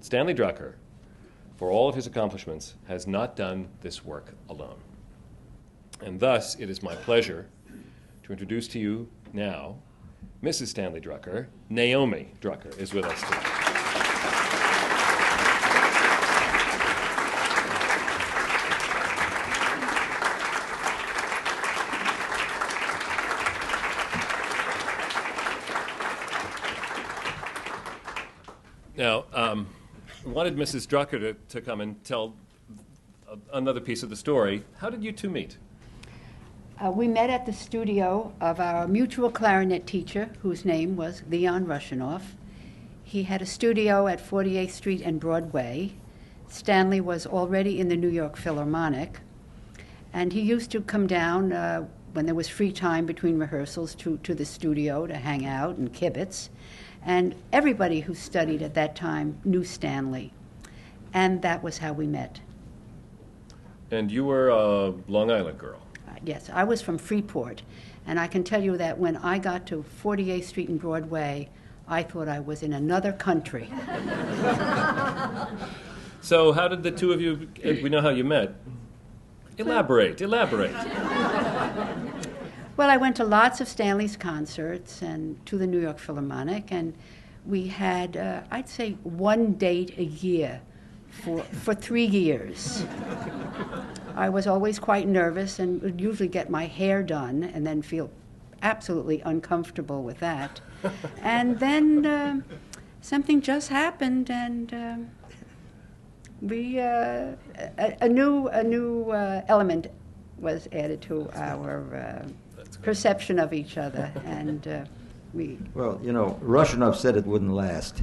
Stanley Drucker, for all of his accomplishments, has not done this work alone. And thus, it is my pleasure to introduce to you now Mrs. Stanley Drucker. Naomi Drucker is with us today. Now, I wanted Mrs. Drucker to come and tell another piece of the story. How did you two meet? We met at the studio of our mutual clarinet teacher, whose name was Leon Rushinoff. He had a studio at 48th Street and Broadway. Stanley was already in the New York Philharmonic, and he used to come down when there was free time between rehearsals to the studio to hang out and kibitz. And everybody who studied at that time knew Stanley, and that was how we met. And you were a Long Island girl. Yes, I was from Freeport, and I can tell you that when I got to 48th Street and Broadway, I thought I was in another country. So how did the two of you, we know how you met. Elaborate. Well, I went to lots of Stanley's concerts and to the New York Philharmonic, and we had, I'd say, one date a year for 3 years. I was always quite nervous and would usually get my hair done and then feel absolutely uncomfortable with that. And then something just happened, and a new element was added to our perception of each other, and we... Well, you know, Rushinoff said it wouldn't last.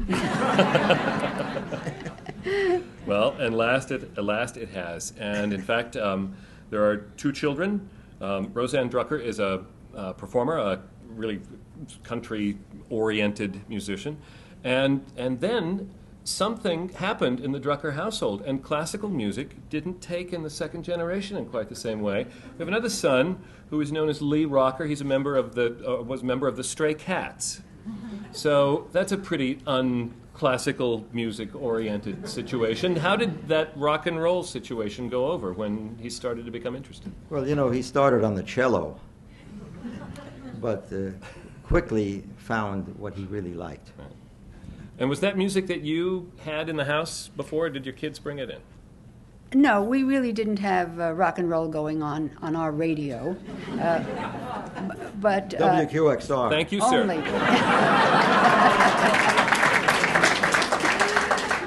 Well, and last it has. And in fact, there are 2 children. Roseanne Drucker is a performer, a really country-oriented musician. And then something happened in the Drucker household, and classical music didn't take in the second generation in quite the same way. We have another son who is known as Lee Rocker. He's a member of was a member of the Stray Cats. So that's a pretty unclassical music-oriented situation. How did that rock and roll situation go over when he started to become interested? Well, you know, he started on the cello, but quickly found what he really liked. Right. And was that music that you had in the house before, or did your kids bring it in? No, we really didn't have rock and roll going on our radio. But WQXR. Thank you, sir. Only.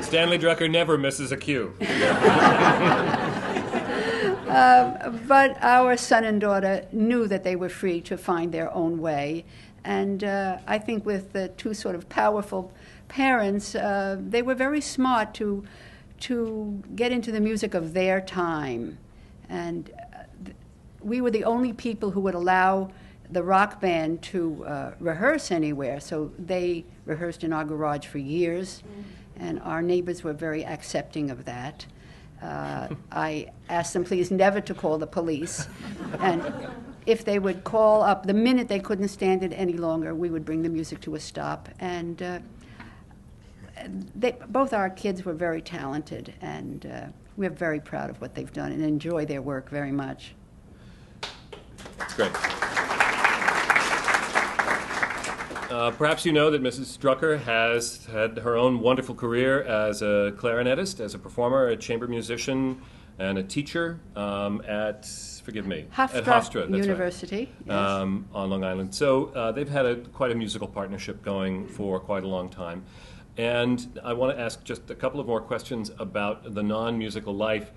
Stanley Drucker never misses a cue. But our son and daughter knew that they were free to find their own way. And I think with the 2 sort of powerful parents, they were very smart to get into the music of their time. And we were the only people who would allow the rock band to rehearse anywhere. So they rehearsed in our garage for years, and our neighbors were very accepting of that. I asked them, please, never to call the police. And if they would call up, the minute they couldn't stand it any longer, we would bring the music to a stop. And both our kids were very talented, and we're very proud of what they've done and enjoy their work very much. That's great. Perhaps you know that Mrs. Drucker has had her own wonderful career as a clarinetist, as a performer, a chamber musician, and a teacher at, forgive me, at Hofstra University, right, yes. On Long Island. So they've had quite a musical partnership going for quite a long time. And I want to ask just a couple of more questions about the non-musical life.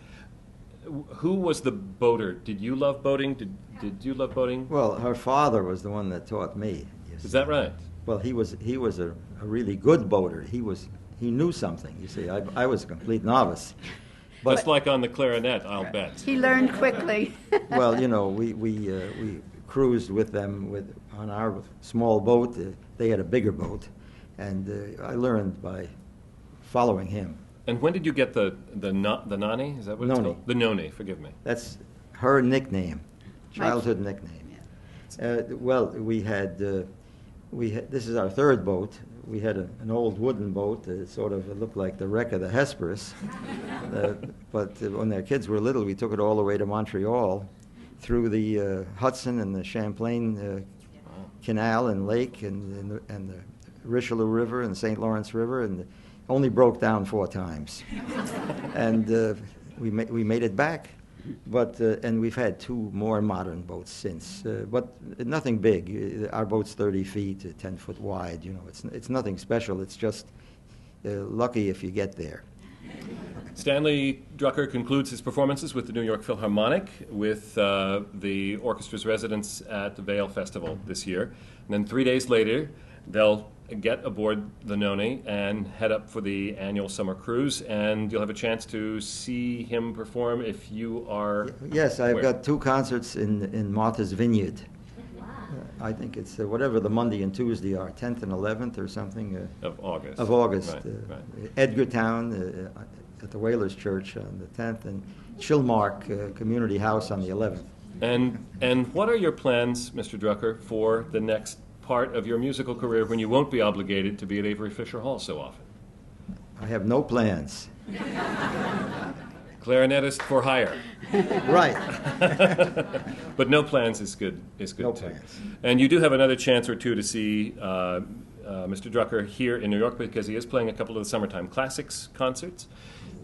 Who was the boater? Did you love boating? Did you love boating? Well, her father was the one that taught me. Is that right? Well, he was a really good boater. He knew something. You see, I was a complete novice. But just like on the clarinet, I'll bet. He learned quickly. Well, you know, we cruised with them on our small boat. They had a bigger boat, and I learned by following him. And when did you get the nani? Is that what it's Noni. called? The noni. Forgive me. That's her nickname, childhood nickname. Well, we had this is our third boat. we had an old wooden boat that sort of looked like the wreck of the Hesperus. But when the kids were little, we took it all the way to Montreal through the Hudson and the Champlain Canal and Lake and the Richelieu River and the St. Lawrence River, and only broke down 4 times. And we made it back. But and we've had 2 more modern boats since, but nothing big. Our boat's 30 feet, 10 foot wide. You know, it's nothing special. It's just lucky if you get there. Stanley Drucker concludes his performances with the New York Philharmonic, with the orchestra's residence at the Vail Festival this year. And then 3 days later, they'll get aboard the Noni and head up for the annual summer cruise, and you'll have a chance to see him perform if you are... Yes, I've got 2 concerts in Martha's Vineyard. I think it's whatever the Monday and Tuesday are, 10th and 11th or something. Of August. Of August. Right. Edgartown at the Whalers Church on the 10th, and Chilmark Community House on the 11th. And what are your plans, Mr. Drucker, for the next part of your musical career when you won't be obligated to be at Avery Fisher Hall so often? I have no plans. Clarinetist for hire. Right. But no plans is good. No too. plans. And you do have another chance or 2 to see Mr. Drucker here in New York, because he is playing a couple of the Summertime Classics concerts.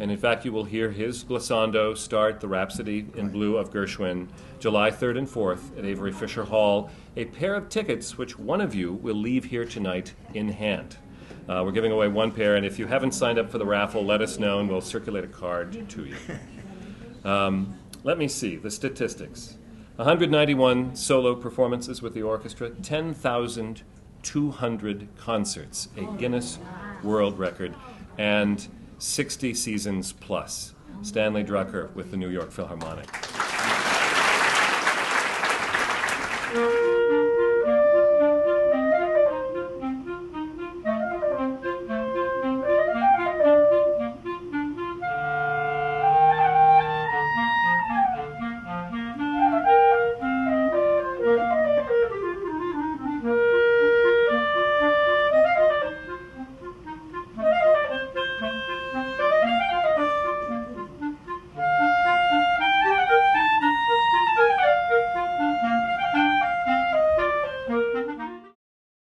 And in fact, you will hear his glissando start the Rhapsody in Blue of Gershwin July 3rd and 4th at Avery Fisher Hall. A pair of tickets which one of you will leave here tonight in hand. We're giving away 1 pair, and if you haven't signed up for the raffle, let us know and we'll circulate a card to you. Let me see the statistics. 191 solo performances with the orchestra, 10,200 concerts, a Guinness World Record, and 60 seasons plus. Stanley Drucker with the New York Philharmonic.